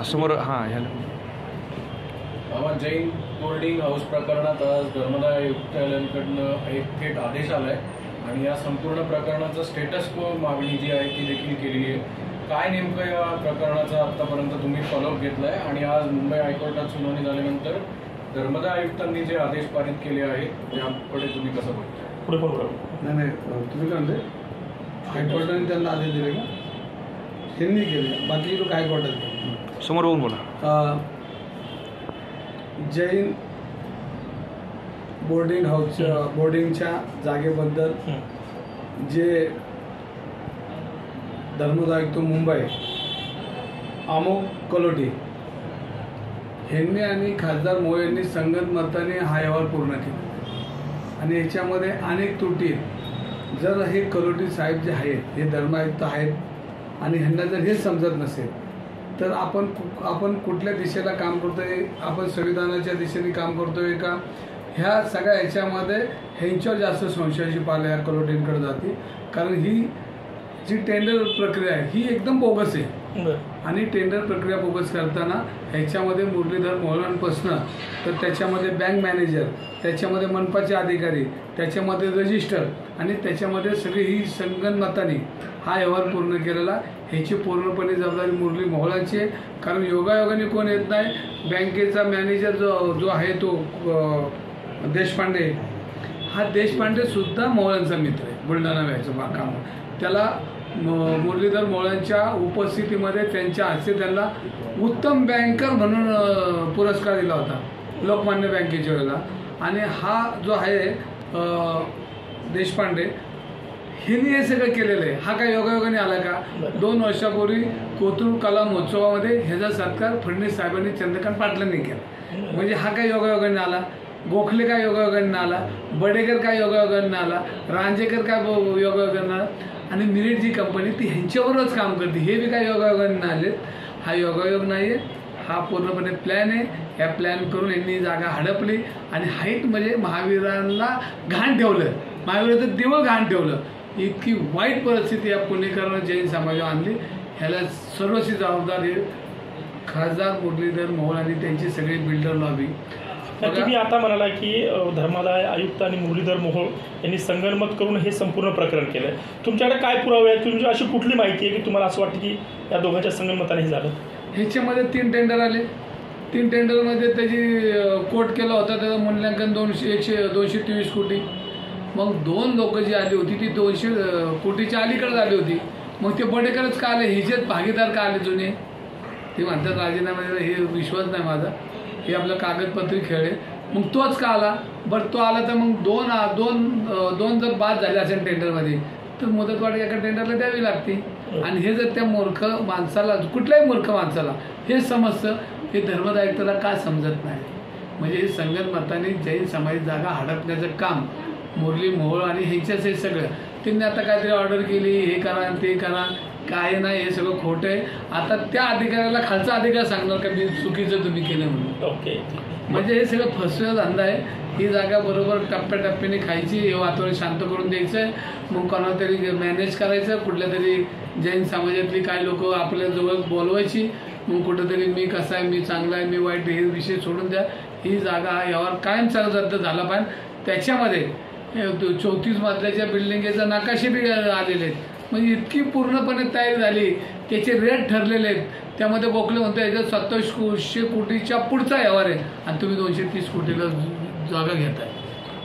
समोर हां ह्या जैन बोर्डिंग हाऊस प्रकरणात आज धर्मदाय आयुक्तालयाकडनं एक थेट आदेश आलाय आणि या संपूर्ण प्रकरणाचं स्टेटस को मागणी जी आहे ती देखील केलेली आहे. काय नेमकं या प्रकरणाचा आतापर्यंत तुम्ही फॉलोअप घेतलाय आणि आज मुंबई हायकोर्टात सुनावणी झाल्यानंतर धर्मदाय आयुक्तांनी जे आदेश पारित केले आहेत त्याकडे तुम्ही कसं बघताय? पुढे नाही तुम्ही काय म्हणते, हायकोर्टाने त्यांना आदेश दिले का? त्यांनी केले, बाकी लोक हायकोर्टात समोर होऊन बोला. जैन बोर्डिंग हाऊस बोर्डिंगच्या जागेबद्दल जे धर्मदाय आयुक्त मुंबई अमोक कलोटी यांनी आणि खासदार मोहोळ यांनी संगनमताने हा अहवाल पूर्ण केला आणि याच्यामध्ये अनेक त्रुटी आहेत. जर हे कलोटी साहेब जे आहेत हे धर्मायुक्त आहेत आणि ह्यांना जर हे समजत नसेल तर आपण कुठल्या दिशेला काम करतोय, आपण संविधानाच्या दिशेने काम करतोय का, ह्या सगळ्या ह्याच्यामध्ये ह्यांच्यावर जास्त संशयाची पाल या कलोटींकडे जाते. कारण ही जी टेंडर प्रक्रिया आहे ही एकदम बोगस आहे आणि टेंडर प्रक्रिया बोगस करताना ह्याच्यामध्ये मुरलीधर मोहोळांपासून तर त्याच्यामध्ये बँक मॅनेजर, त्याच्यामध्ये मनपाचे अधिकारी, त्याच्यामध्ये रजिस्टर आणि त्याच्यामध्ये सगळी ही संगनमताने हा अहवाल पूर्ण केलेला. ह्याची पूर्णपणे जबाबदारी मुरली मोहोळांची आहे. कारण योगायोगाने कोण येत नाही, बँकेचा मॅनेजर जो आहे तो देशपांडे, हा देशपांडे सुद्धा मोहोळांचा मित्र आहे. बुलढाणा व्यायचं काम त्याला मुरलीधर मोहोळांच्या उपस्थितीमध्ये त्यांच्या हस्ते त्यांना उत्तम बँकर म्हणून पुरस्कार दिला होता लोकमान्य बँकेच्या वेळेला. आणि हा जो आहे देशपांडे हिने हे सगळं केलेलं आहे. हा काय योगायोगाने आला का? 2 वर्षापूर्वी कोथरूड कला महोत्सवामध्ये ह्याचा सत्कार फडणवीस साहेबांनी चंद्रकांत पाटलांनी केला. म्हणजे हा काय योगायोगाने आला? गोखले काय योगायोगाने आला? बडेकर काय योगायोगाने आला? रांजेकर काय योगायोगाने आला? आणि मिरिट जी कंपनी ती ह्यांच्यावरच काम करते, हे बी काय योगायोगाने आले? हा योगायोग नाही आहे, हा पूर्णपणे प्लॅन आहे. या प्लॅन करून यांनी जागा हडपली आणि हाईट म्हणजे महावीरांना घाण ठेवलं, महावीराचं देवळ घाण ठेवलं. इतकी वाईट परिस्थिती या पुणेकरांना जैन समाजावर आणली. ह्याला सर्वस्वी जबाबदार हे खासदार मुरलीधर मोहोळ आणि त्यांची सगळी बिल्डर लॉबी. तुम्ही आता म्हणाला की धर्मादाय आयुक्त आणि मुरलीधर मोहोळ यांनी संगनमत करून हे संपूर्ण प्रकरण केलं. तुमच्याकडे काय पुरावे आहेत? तुमची अशी कुठली माहिती आहे की तुम्हाला असं वाटतं की या दोघांच्या संगनमताने हे झालं? ह्याच्यामध्ये 3 टेंडर आले. 3 टेंडरमध्ये त्याची कोट केला होता, त्याचं मूल्यांकन 223 कोटी. मग 2 लोक जी आली होती ती 200 कोटीच्या अलीकडे आली होती. मग ते बडेकरच का आले? हिजेत भागीदार का आले जुने? ते म्हणतात राजीनाम्याला, हे विश्वास नाही माझा, हे आपलं कागदपत्री खेळ आहे. मग तोच का आला? बरं तो आला तर मग दोन जर बाद झाले असेल टेंडरमध्ये तर मुदतवाढ एका टेंडरला द्यावी लागते. आणि हे जर त्या मूर्ख माणसाला, कुठल्याही मूर्ख माणसाला हे समजतं, हे धर्मदाय आयुक्ताला का समजत नाही? म्हणजे हे संगनमताने जैन समाज जागा हडपण्याचं काम मुरली मोहोळ आणि ह्यांच्याच हे सगळं त्यांनी आता काहीतरी ऑर्डर केली, हे करा ते करा, काय नाही, हे सगळं खोटं आहे. आता त्या अधिकाऱ्याला खालचा अधिकारी सांगणार का मी चुकीचं तुम्ही केलं म्हणून? ओके, म्हणजे हे सगळं फसवेचा धंदा आहे. ही जागा बरोबर टप्प्याटप्प्याने खायची, हे वातावरण शांत करून द्यायचं आहे. मग कोणाला तरी मॅनेज करायचं, कुठल्या तरी जैन समाजातली काही लोक आपल्याजवळ बोलवायची, मग कुठंतरी मी कसा आहे, मी चांगला आहे, मी वाईट, हे विषय सोडून द्या. ही जागा हा यावर कायमचा रद्द झाला पाहिजे. त्याच्यामध्ये 34 मजल्याच्या बिल्डिंगचा नकाशे बी आलेले आहेत. म्हणजे इतकी पूर्णपणे तयारी झाली, त्याचे रेट ठरलेले आहेत. त्यामध्ये गोखले म्हणतो याच्यात 2700 कोटीच्या पुढचा व्यवहार आहे आणि तुम्ही 230 कोटीला जागा घेताय.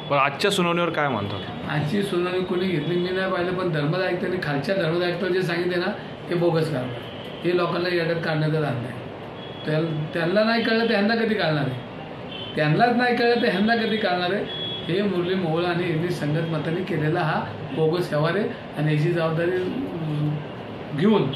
पण आजच्या सुनावणीवर काय म्हणतात? आजची सुनावणी कोणी घेतली मी नाही पाहिलं, पण धर्मदाय आयुक्तांनी खालच्या धर्मदाय आयुक्तांनी जे सांगितले ना ते बोगस कारभार, हे लोकांना याच्यात काढण्याचा धांदा आहे. त्यांना नाही कळलं तर ह्यांना कधी काढणार आहे? त्यांनाच नाही कळलं तर ह्यांना कधी काढणार आहे? हे मुरली मोहोळ आणि यांनी संगनमताने केलेला हा बोगस व्यवहार आहे. आणि याची जबाबदारी घेऊन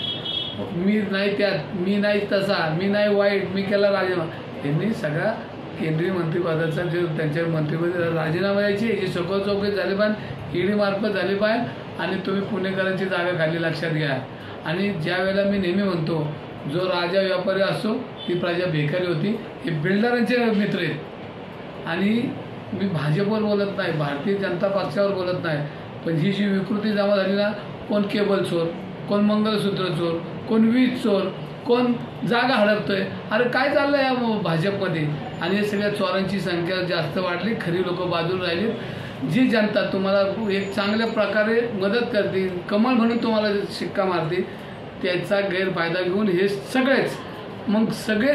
मी नाही त्यात, मी नाही तसा, मी नाही वाईट, मी केला राजीनामा, यांनी सगळा केंद्रीय मंत्रिपदाचा जे त्यांच्या मंत्रिपद राजीनामा द्यायची, याची सखोल चौकशी झाली पाहिजे, ईडी मार्फत झाली पाहिजे. आणि तुम्ही पुणेकरांची जागा खाली लक्षात घ्या. आणि ज्या वेळेला मी नेहमी म्हणतो जो राजा व्यापारी असतो ती प्रजा भिकारी होती, हे बिल्डरांचे मित्र आहेत. आणि मी भाजपवर बोलत नाही, भारतीय जनता पक्षावर बोलत नाही, पण ही जी विकृती जमा झाली ना, कोण केबल चोर, कोण मंगलसूत्र चोर, कोण वीज चोर, कोण जागा हडपतोय. अरे काय चाललंय या भाजपमध्ये? आणि हे सगळ्या चोरांची संख्या जास्त वाढली, खरी लोक बाजूला राहिली. जी जनता तुम्हाला एक चांगल्या प्रकारे मदत करते, कमल म्हणून तुम्हाला शिक्का मारते, त्याचा गैरफायदा घेऊन हे सगळेच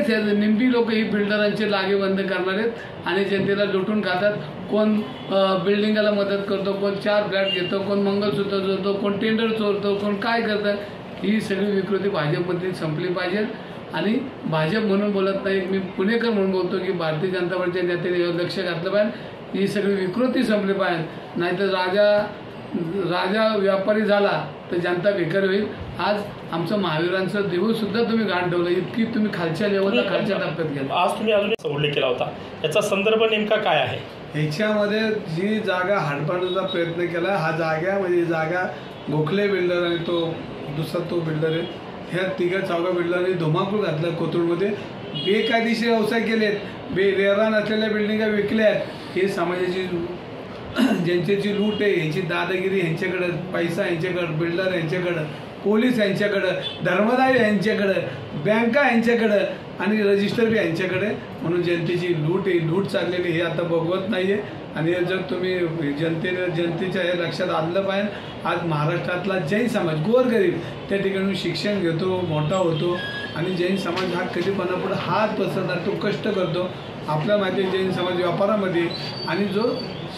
हे निंबी लोक ही बिल्डरांचे लागे बंद करणार आहेत आणि जनतेला लुटून खातात. कोण बिल्डिंगाला मदत करतो, कोण 4 फ्लॅट घेतो, कोण मंगलसूत्र चोरतो, कोण टेंडर चोरतो, कोण काय करतं. ही सगळी विकृती भाजपमध्ये संपली पाहिजे. आणि भाजप म्हणून बोलत नाही, मी पुणेकर म्हणून बोलतो की भारतीय जनता पार्टीच्या नेत्यांनी लक्ष घातलं पाहिजे. ही सगळी विकृती संपली पाहिजे, नाहीतर राजा व्यापारी झाला तर जनता बेकार होईल. आज आमचं महावीरांचं दिवस सुद्धा तुम्ही घाण ठेवलं, इतकी तुम्ही खालच्या लेवलला खालच्या टप्प्यात गेला. आज तुम्ही अजून उल्लेख केला होता, याचा संदर्भ नेमका काय आहे? ह्याच्यामध्ये जी जागा हडपण्याचा प्रयत्न केला, हा जागा गोखले बिल्डर आणि दुसरा तो बिल्डर आहे, ह्या 3-4 बिल्डरांनी धुमाकूळ घातला. कोथरूडमध्ये बेकायदेशीर व्यवसाय केलेत, रेरा नसलेल्या बिल्डिंगा विकल्यात. हे समाजाची जनतेची लूट आहे, ह्यांची दादागिरी ह्यांच्याकडं, पैसा ह्यांच्याकडं, बिल्डर ह्यांच्याकडं, पोलीस यांच्याकडं, धर्मदाय यांच्याकडं, बँका यांच्याकडं आणि रजिस्टर बी यांच्याकडे. म्हणून जनतेची लूट चाललेली हे आता बघवत नाहीये. आणि जर तुम्ही जनतेच्या हे लक्षात आणलं पाहिजे. आज महाराष्ट्रातला जैन समाज गोरगरीब त्या ठिकाणी शिक्षण घेतो, मोठा होतो आणि जैन समाज हा कधीपणापुढे हात पसरणार, तो कष्ट करतो. आपल्या माहिती जैन समाज व्यापारामध्ये आणि जो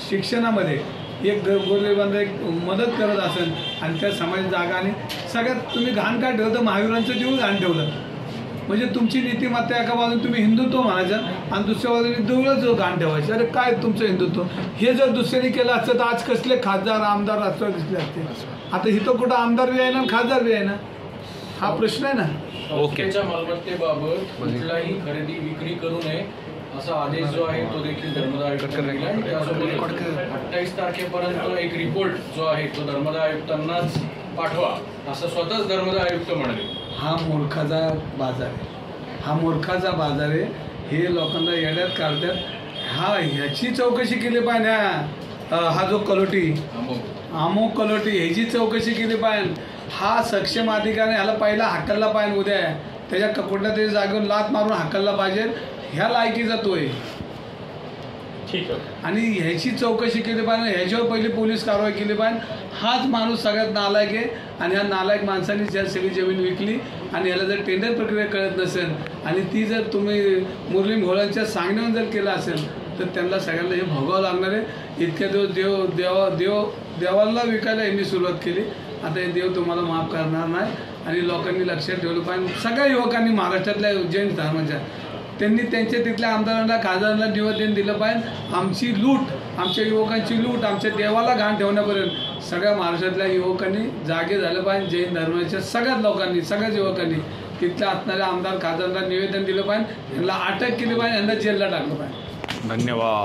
शिक्षणामध्ये एक गोरगरिबांना एक मदत करत असेल आणि त्या समाज जागा. आणि सगळ्यात तुम्ही घाण काय ठेवतं, महावीरांचं देऊळ घाण ठेवलं. म्हणजे तुमची नीतिमत्ता एका बाजूने तुम्ही हिंदुत्व म्हणायचं आणि दुसऱ्या बाजूने देऊळच घाण ठेवायचं. अरे काय तुमचं हिंदुत्व? हे जर दुसऱ्याने केलं असतं तर आज कसले खासदार आमदार राष्ट्रवादी दिसले असते. आता इथं कुठं आमदार बी आहे ना, खासदार बी आहे ना, हा प्रश्न आहे ना. संस्थेच्या मालमत्तेबाबत कुठलाही खरेदी विक्री करू नये असा आदेश जो आहे तो देखील धर्मदाय आयुक्तांनी दिला. त्यासोबत 28 तारखेपर्यंत एक रिपोर्ट जो आहे तो धर्मदाय आयुक्तांनाच पाठवा असं स्वतःच धर्मदाय आयुक्त म्हणाले. हा मूर्खाचा बाजार आहे, हा मूर्खाचा बाजार आहे. हे लोकांना येड्यात काढतात. ह्याची चौकशी केली पाहिजे. हा जो कलोटी अमोक कलोटी ह्याची चौकशी केली पाहिजे. हा सक्षम अधिकारी ह्याला पहिला हाकलला पाहिजे. उद्या त्याच्या कुठल्या तरी जागेवर लात मारून हाकलला पाहिजे. ह्या लायकीचा तो आहे. ठीक आहे. आणि ह्याची चौकशी केली पाहिजे, ह्याच्यावर पहिली पोलीस कारवाई केली पाहिजे. हाच माणूस सगळ्यात नालायक आहे आणि ह्या नालायक माणसाने ज्या सगळी जमीन विकली आणि ह्याला जर टेंडर प्रक्रिया कळत नसेल आणि ती जर तुम्ही मुरली मोहळांच्या सांगण्यावर जर केलं असेल तर त्यांना सगळ्यांना हे भोगावं लागणार आहे. इतक्या दिवस देवाला विकायला यांनी सुरुवात केली. आता हे देव तुम्हाला माफ करणार नाही. आणि लोकांनी लक्षात ठेवलं पाहिजे. सगळ्या युवकांनी महाराष्ट्रातल्या जैन धर्माच्या त्यांनी त्यांच्या तिथल्या आमदारांना खासदारांना निवेदन दिलं पाहिजे. आमची लूट, आमच्या युवकांची लूट, आमच्या देवाला घाण ठेवण्यापर्यंत सगळ्या महाराष्ट्रातल्या युवकांनी जागे झालं पाहिजे. जैन धर्माच्या सगळ्याच लोकांनी, सगळ्याच युवकांनी तिथल्या असणाऱ्या आमदार खासदारांना निवेदन दिलं पाहिजे. यांना अटक केली पाहिजे, यांना जेलला टाकलं पाहिजे. धन्यवाद.